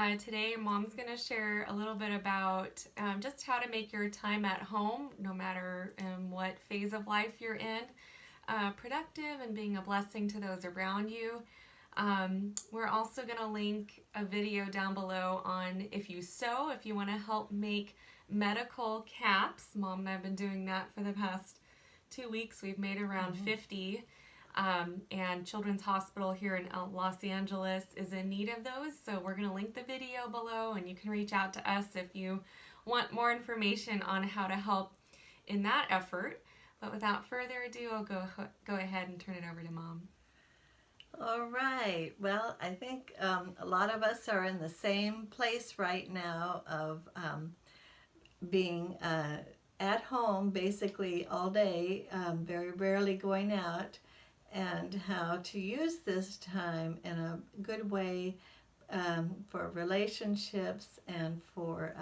Today, Mom's going to share a little bit about just how to make your time at home, no matter what phase of life you're in, productive and being a blessing to those around you. We're also going to link a video down below on if you sew, if you want to help make medical caps. Mom and I have been doing that for the past 2 weeks. We've made around 50. And Children's Hospital here in Los Angeles is in need of those. So we're going to link the video below, and you can reach out to us if you want more information on how to help in that effort. But without further ado, I'll go ahead and turn it over to Mom. All right. Well, I think a lot of us are in the same place right now of being at home basically all day, very rarely going out, and how to use this time in a good way for relationships and for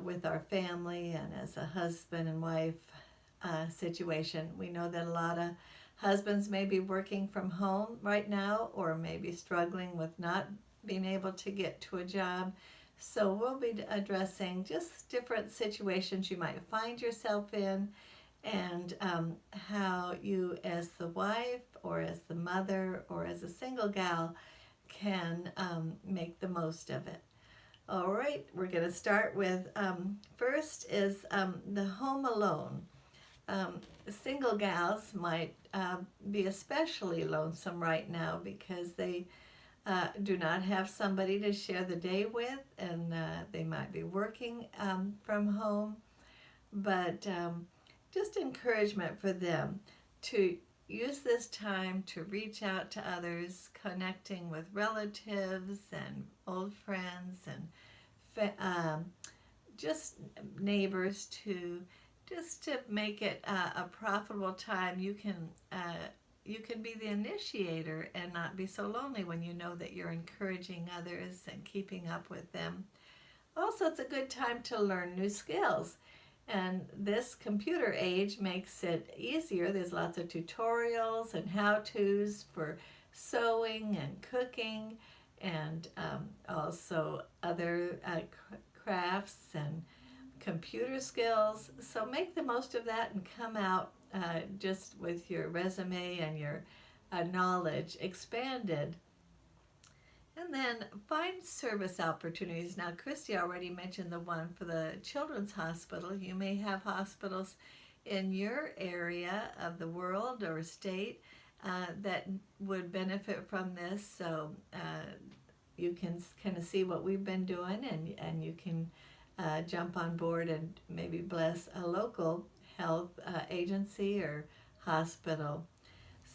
with our family and as a husband and wife situation. We know that a lot of husbands may be working from home right now, or maybe struggling with not being able to get to a job. So we'll be addressing just different situations you might find yourself in, and how you as the wife or as the mother or as a single gal can make the most of it. All right, we're going to start with first is the home alone. Single gals might be especially lonesome right now because they do not have somebody to share the day with, and they might be working from home, but just encouragement for them to use this time to reach out to others, connecting with relatives and old friends and just neighbors, to make it a profitable time. You can be the initiator and not be so lonely when you know that you're encouraging others and keeping up with them. Also, it's a good time to learn new skills. And this computer age makes it easier. There's lots of tutorials and how-tos for sewing and cooking, and also other crafts and computer skills. So make the most of that and come out just with your resume and your knowledge expanded. And then find service opportunities. Now, Christy already mentioned the one for the Children's Hospital. You may have hospitals in your area of the world or state that would benefit from this. So you can kind of see what we've been doing, and you can jump on board and maybe bless a local health agency or hospital.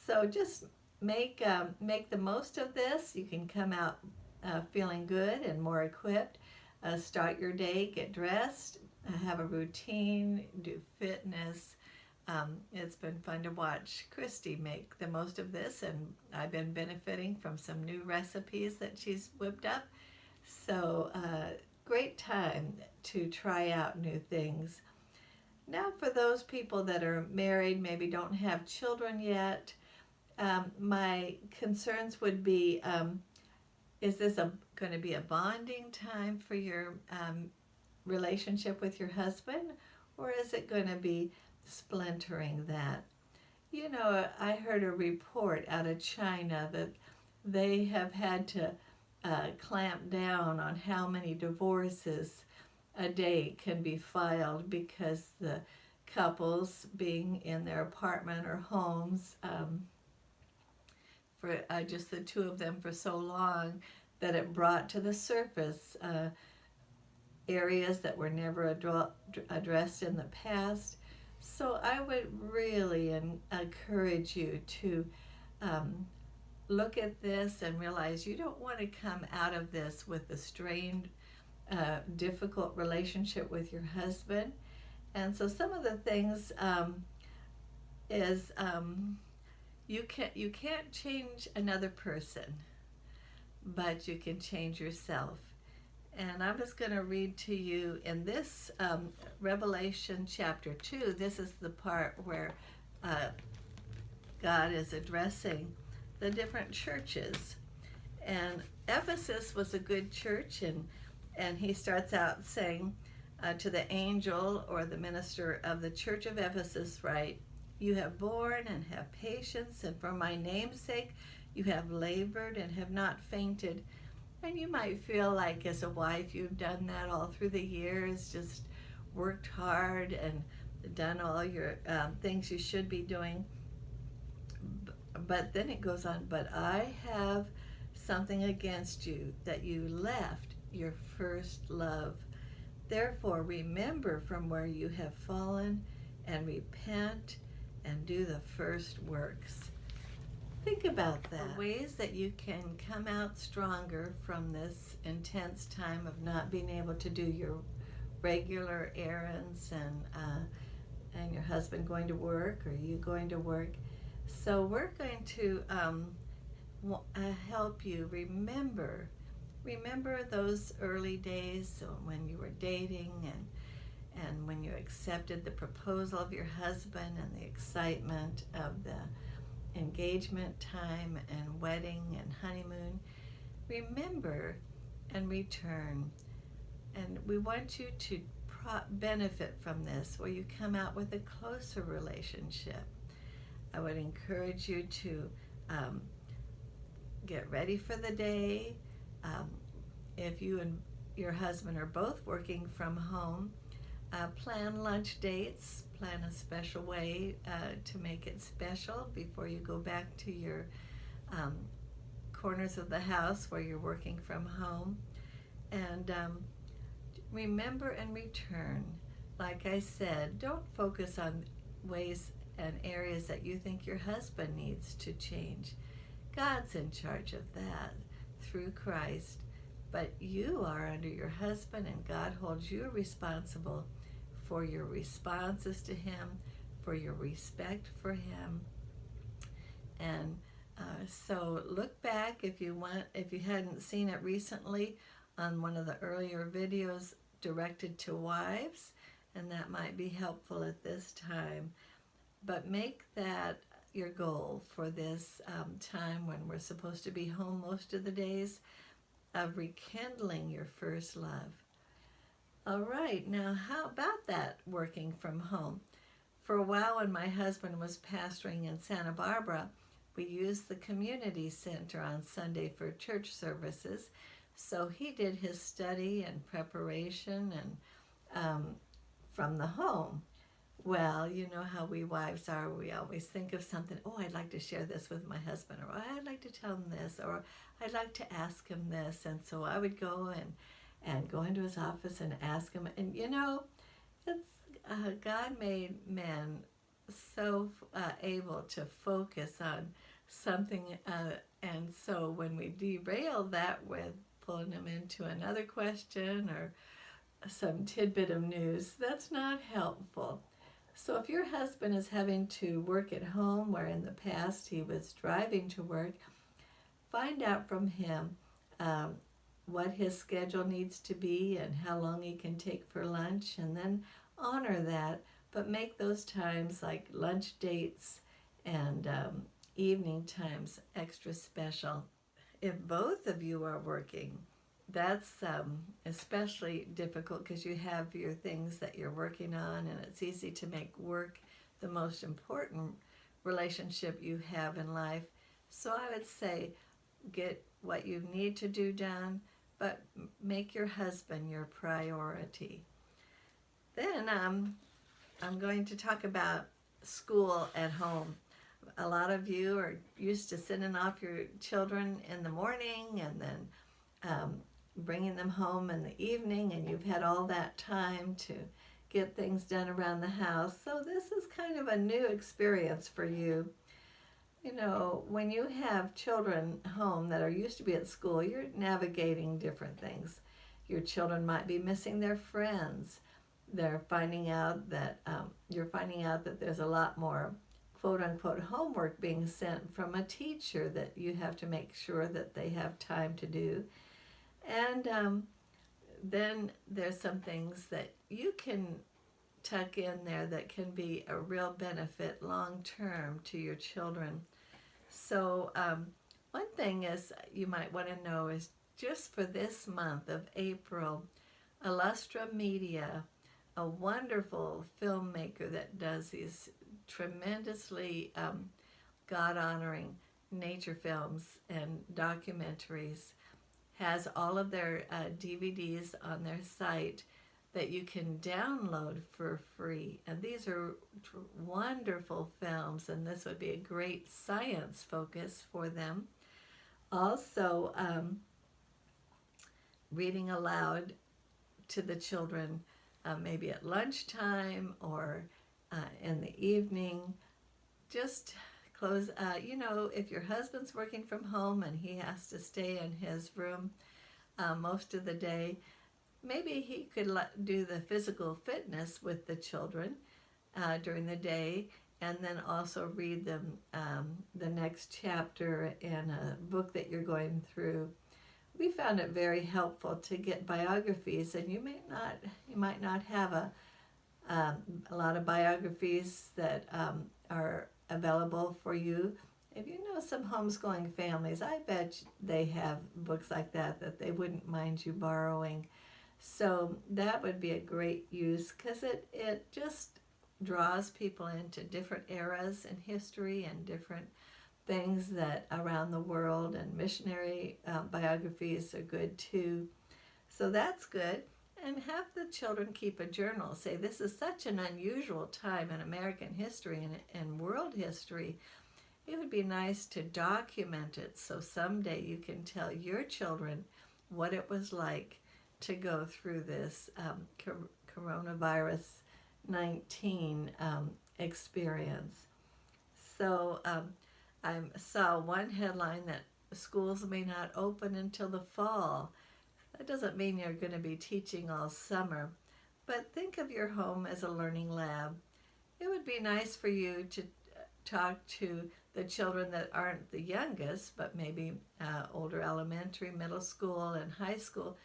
So just make the most of this. You can come out feeling good and more equipped. Start your day, get dressed, have a routine, do fitness. It's been fun to watch Christy make the most of this, and I've been benefiting from some new recipes that she's whipped up. So great time to try out new things. Now, for those people that are married, maybe don't have children yet, my concerns would be, is this going to be a bonding time for your relationship with your husband, or is it going to be splintering that? You know, I heard a report out of China that they have had to clamp down on how many divorces a day can be filed because the couples being in their apartment or homes for just the two of them for so long, that it brought to the surface areas that were never addressed in the past. So I would really encourage you to look at this and realize you don't want to come out of this with a strained, difficult relationship with your husband. And so some of the things is you can't change another person, but you can change yourself. And I'm just going to read to you in this Revelation chapter 2. This is the part where God is addressing the different churches. And Ephesus was a good church, and he starts out saying to the angel or the minister of the church of Ephesus, write, "You have borne and have patience, and for my name's sake you have labored and have not fainted." And you might feel like as a wife you've done that all through the years, just worked hard and done all your things you should be doing. But then it goes on, "But I have something against you, that you left your first love. Therefore remember from where you have fallen and repent and do the first works." Think about that. The ways that you can come out stronger from this intense time of not being able to do your regular errands, and your husband going to work or you going to work. So we're going to help you remember those early days when you were dating, and when you accepted the proposal of your husband, and the excitement of the engagement time and wedding and honeymoon. Remember and return. And we want you to benefit from this, where you come out with a closer relationship. I would encourage you to get ready for the day. If you and your husband are both working from home, plan lunch dates, plan a special way to make it special before you go back to your corners of the house where you're working from home. And remember and return. Like I said, don't focus on ways and areas that you think your husband needs to change. God's in charge of that through Christ. But you are under your husband, and God holds you responsible for your responses to him, for your respect for him. And so look back if you hadn't seen it recently, on one of the earlier videos directed to wives, and that might be helpful at this time. But make that your goal for this time when we're supposed to be home most of the days, of rekindling your first love. All right, now how about that working from home? For a while, when my husband was pastoring in Santa Barbara, we used the community center on Sunday for church services. So he did his study and preparation and from the home. Well, you know how we wives are. We always think of something. Oh, I'd like to share this with my husband, or I'd like to tell him this, or I'd like to ask him this. And so I would go and go into his office and ask him. And you know, it's God made men so able to focus on something. And so when we derail that with pulling them into another question or some tidbit of news, that's not helpful. So if your husband is having to work at home, where in the past he was driving to work, find out from him what his schedule needs to be and how long he can take for lunch, and then honor that, but make those times like lunch dates and evening times extra special. If both of you are working, that's especially difficult, because you have your things that you're working on, and it's easy to make work the most important relationship you have in life. So I would say get what you need to do done, but make your husband your priority. Then I'm going to talk about school at home. A lot of you are used to sending off your children in the morning and then bringing them home in the evening, and you've had all that time to get things done around the house. So this is kind of a new experience for you. You know, when you have children home that are used to be at school, you're navigating different things. Your children might be missing their friends. They're finding out that you're finding out that there's a lot more quote-unquote homework being sent from a teacher that you have to make sure that they have time to do. And then there's some things that you can tuck in there that can be a real benefit long-term to your children. So One thing is you might want to know is just for this month of April, Illustra Media, a wonderful filmmaker that does these tremendously God-honoring nature films and documentaries, has all of their DVDs on their site that you can download for free. And these are wonderful films, and this would be a great science focus for them. Also, reading aloud to the children, maybe at lunchtime or in the evening. Just close, if your husband's working from home and he has to stay in his room most of the day, maybe he could do the physical fitness with the children during the day, and then also read them the next chapter in a book that you're going through. We found it very helpful to get biographies, and you might not have a lot of biographies that are available for you. If you know some homeschooling families, I bet they have books like that they wouldn't mind you borrowing. So that would be a great use, because it just draws people into different eras in history and different things that around the world, and missionary biographies are good too. So that's good. And have the children keep a journal. Say, this is such an unusual time in American history and world history. It would be nice to document it so someday you can tell your children what it was like to go through this coronavirus 19 experience. So I saw one headline that schools may not open until the fall. That doesn't mean you're going to be teaching all summer, but think of your home as a learning lab. It would be nice for you to talk to the children that aren't the youngest, but maybe older elementary, middle school, and high school,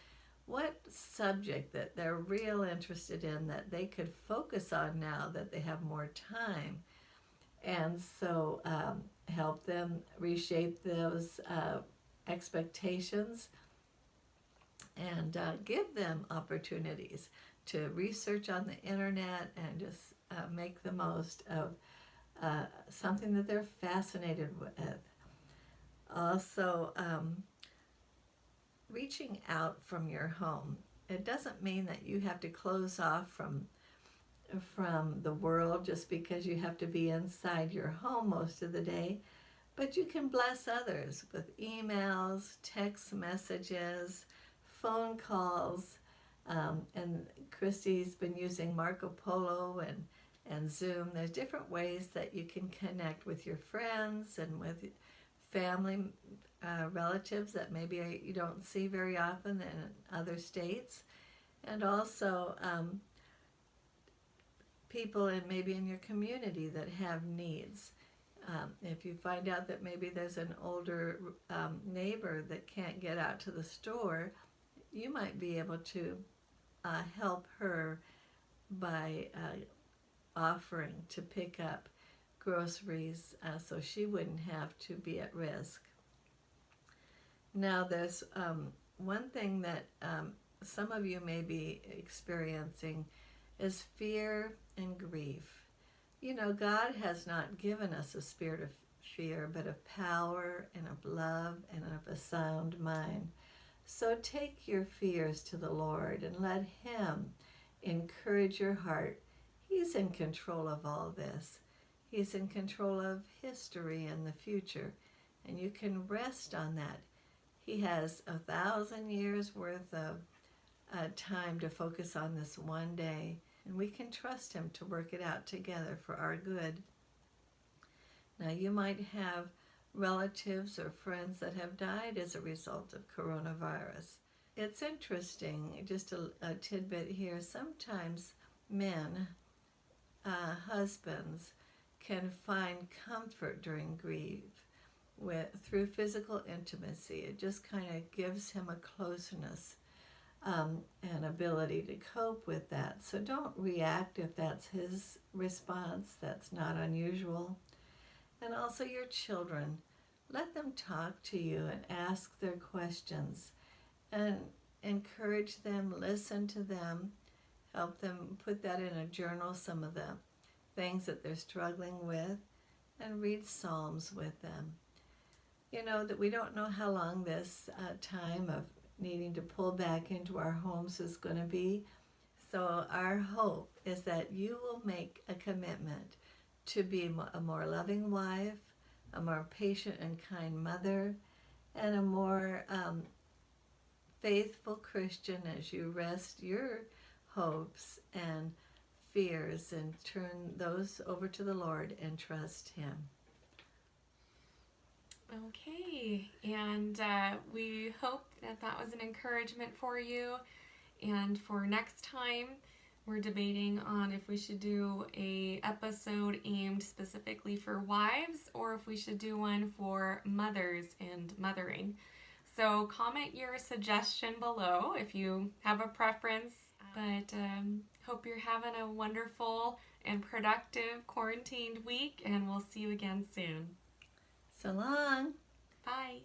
what subject that they're real interested in that they could focus on now that they have more time. And so help them reshape those expectations, and give them opportunities to research on the internet and just make the most of something that they're fascinated with. Also, reaching out from your home. It doesn't mean that you have to close off from the world just because you have to be inside your home most of the day, but you can bless others with emails, text messages, phone calls, and Christy's been using Marco Polo and Zoom. There's different ways that you can connect with your friends and with family, relatives that maybe you don't see very often in other states, and also people maybe in your community that have needs. If you find out that maybe there's an older neighbor that can't get out to the store, you might be able to help her by offering to pick up groceries so she wouldn't have to be at risk. Now, there's one thing that some of you may be experiencing is fear and grief. You know, God has not given us a spirit of fear, but of power and of love and of a sound mind. So take your fears to the Lord and let Him encourage your heart. He's in control of all this. He's in control of history and the future, and you can rest on that. He has 1,000 years worth of time to focus on this one day, and we can trust Him to work it out together for our good. Now, you might have relatives or friends that have died as a result of coronavirus. It's interesting, just a tidbit here, sometimes men, husbands, can find comfort during grief through physical intimacy. It just kind of gives him a closeness and ability to cope with that. So don't react if that's his response. That's not unusual. And also your children. let them talk to you and ask their questions and encourage them, listen to them, help them put that in a journal, some of the things that they're struggling with, and read Psalms with them. You know that we don't know how long this time of needing to pull back into our homes is going to be. So our hope is that you will make a commitment to be a more loving wife, a more patient and kind mother, and a more faithful Christian as you rest your hopes and fears and turn those over to the Lord and trust Him. Okay, and we hope that that was an encouragement for you. And for next time, we're debating on if we should do a episode aimed specifically for wives or if we should do one for mothers and mothering. So comment your suggestion below if you have a preference. But hope you're having a wonderful and productive quarantined week, and we'll see you again soon. So long. Bye.